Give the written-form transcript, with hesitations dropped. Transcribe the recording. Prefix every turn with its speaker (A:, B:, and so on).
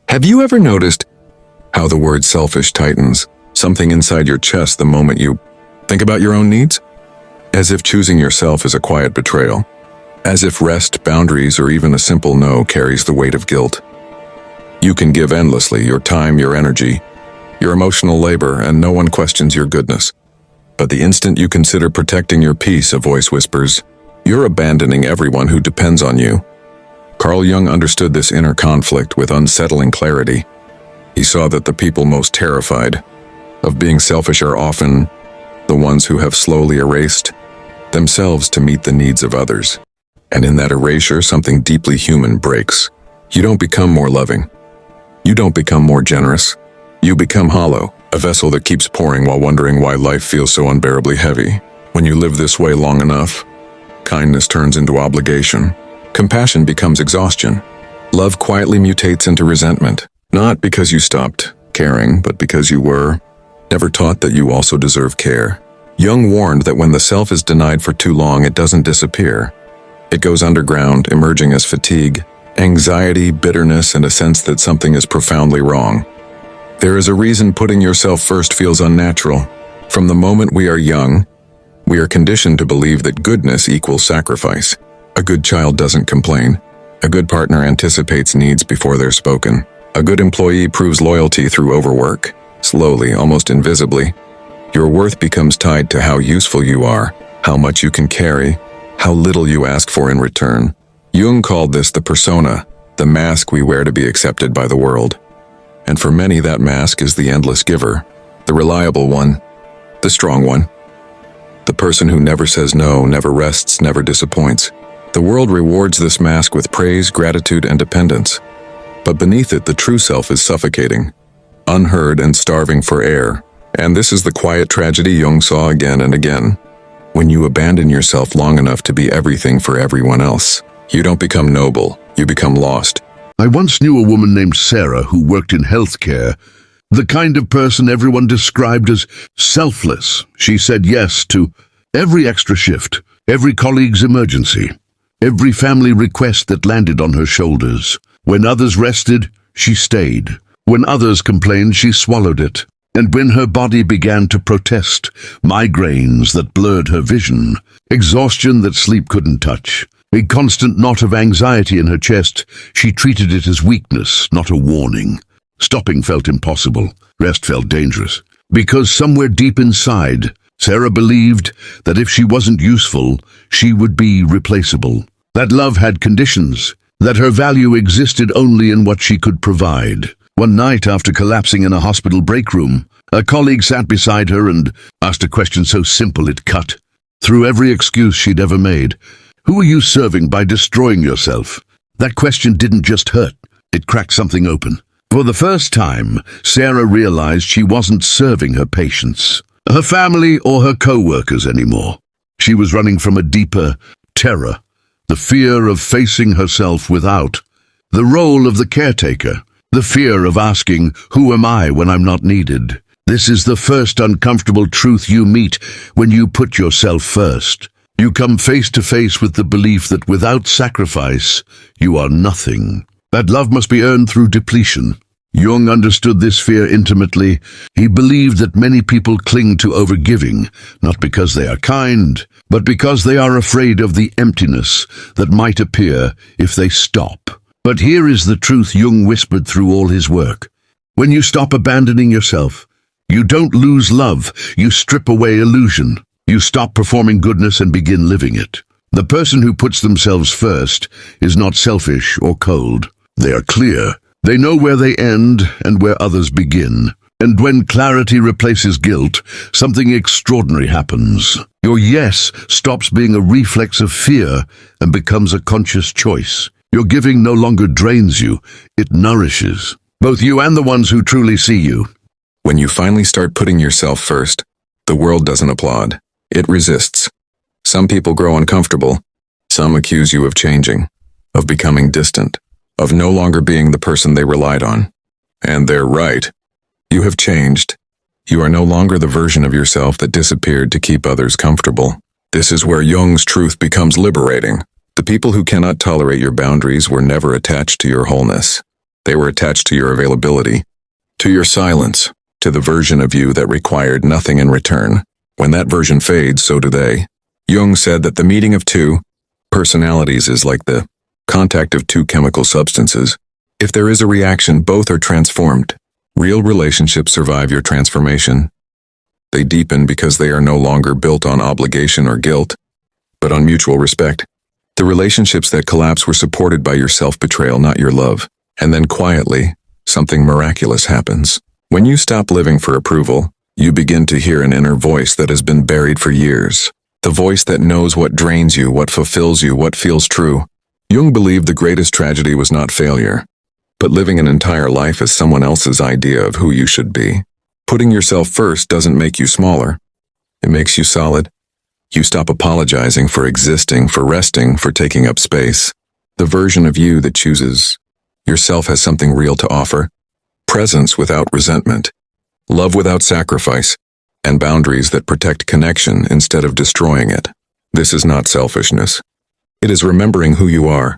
A: Have you ever noticed how the word selfish tightens something inside your chest the moment you think about your own needs? As if choosing yourself is a quiet betrayal. As if rest, boundaries, or even a simple no carries the weight of guilt. You can give endlessly your time, your energy, your emotional labor, and no one questions your goodness. But the instant you consider protecting your peace, a voice whispers, "You're abandoning everyone who depends on you." Carl Jung understood this inner conflict with unsettling clarity. He saw that the people most terrified of being selfish are often the ones who have slowly erased themselves to meet the needs of others. And in that erasure, something deeply human breaks. You don't become more loving. You don't become more generous. You become hollow, a vessel that keeps pouring while wondering why life feels so unbearably heavy. When you live this way long enough, kindness turns into obligation. Compassion becomes exhaustion. Love quietly mutates into resentment, not because you stopped caring, but because you were never taught that you also deserve care. Jung warned that when the self is denied for too long, it doesn't disappear. It goes underground, emerging as fatigue, anxiety, bitterness, and a sense that something is profoundly wrong. There is a reason putting yourself first feels unnatural. From the moment we are young, we are conditioned to believe that goodness equals sacrifice. A good child doesn't complain. A good partner anticipates needs before they're spoken. A good employee proves loyalty through overwork. Slowly, almost invisibly, your worth becomes tied to how useful you are, how much you can carry, how little you ask for in return. Jung called this the persona, the mask we wear to be accepted by the world. And for many, that mask is the endless giver, the reliable one, the strong one, the person who never says no, never rests, never disappoints. The world rewards this mask with praise, gratitude, and dependence. But beneath it, the true self is suffocating, unheard and starving for air. And this is the quiet tragedy Jung saw again and again. When you abandon yourself long enough to be everything for everyone else, you don't become noble, you become lost.
B: I once knew a woman named Sarah who worked in healthcare, the kind of person everyone described as selfless. She said yes to every extra shift, every colleague's emergency, every family request that landed on her shoulders. When others rested, she stayed. When others complained, she swallowed it. And when her body began to protest, migraines that blurred her vision, exhaustion that sleep couldn't touch, a constant knot of anxiety in her chest, she treated it as weakness, not a warning. Stopping felt impossible. Rest felt dangerous. Because somewhere deep inside, Sarah believed that if she wasn't useful, she would be replaceable. That love had conditions, that her value existed only in what she could provide. One night, after collapsing in a hospital break room, a colleague sat beside her and asked a question so simple it cut through every excuse she'd ever made. Who are you serving by destroying yourself? That question didn't just hurt, it cracked something open. For the first time, Sarah realized she wasn't serving her patients, her family, or her co-workers anymore. She was running from a deeper terror, the fear of facing herself without, the role of the caretaker, the fear of asking, "Who am I when I'm not needed?" This is the first uncomfortable truth you meet when you put yourself first. You come face to face with the belief that without sacrifice, you are nothing. That love must be earned through depletion. Jung understood this fear intimately. He believed that many people cling to overgiving, not because they are kind, but because they are afraid of the emptiness that might appear if they stop. But here is the truth Jung whispered through all his work. When you stop abandoning yourself, you don't lose love, you strip away illusion. You stop performing goodness and begin living it. The person who puts themselves first is not selfish or cold. They are clear. They know where they end and where others begin. And when clarity replaces guilt, something extraordinary happens. Your yes stops being a reflex of fear and becomes a conscious choice. Your giving no longer drains you, it nourishes both you and the ones who truly see you.
A: When you finally start putting yourself first, the world doesn't applaud. It resists. Some people grow uncomfortable. Some accuse you of changing, of becoming distant, of no longer being the person they relied on. And they're right. You have changed. You are no longer the version of yourself that disappeared to keep others comfortable. This is where Jung's truth becomes liberating. The people who cannot tolerate your boundaries were never attached to your wholeness. They were attached to your availability, to your silence, to the version of you that required nothing in return. When that version fades, so do they. Jung said that the meeting of two personalities is like the contact of two chemical substances. If there is a reaction, both are transformed. Real relationships survive your transformation. They deepen because they are no longer built on obligation or guilt, but on mutual respect. The relationships that collapse were supported by your self-betrayal, not your love. And then quietly, something miraculous happens. When you stop living for approval, you begin to hear an inner voice that has been buried for years. The voice that knows what drains you, what fulfills you, what feels true. Jung believed the greatest tragedy was not failure, but living an entire life as someone else's idea of who you should be. Putting yourself first doesn't make you smaller. It makes you solid. You stop apologizing for existing, for resting, for taking up space. The version of you that chooses yourself has something real to offer. Presence without resentment. Love without sacrifice. And boundaries that protect connection instead of destroying it. This is not selfishness. It is remembering who you are,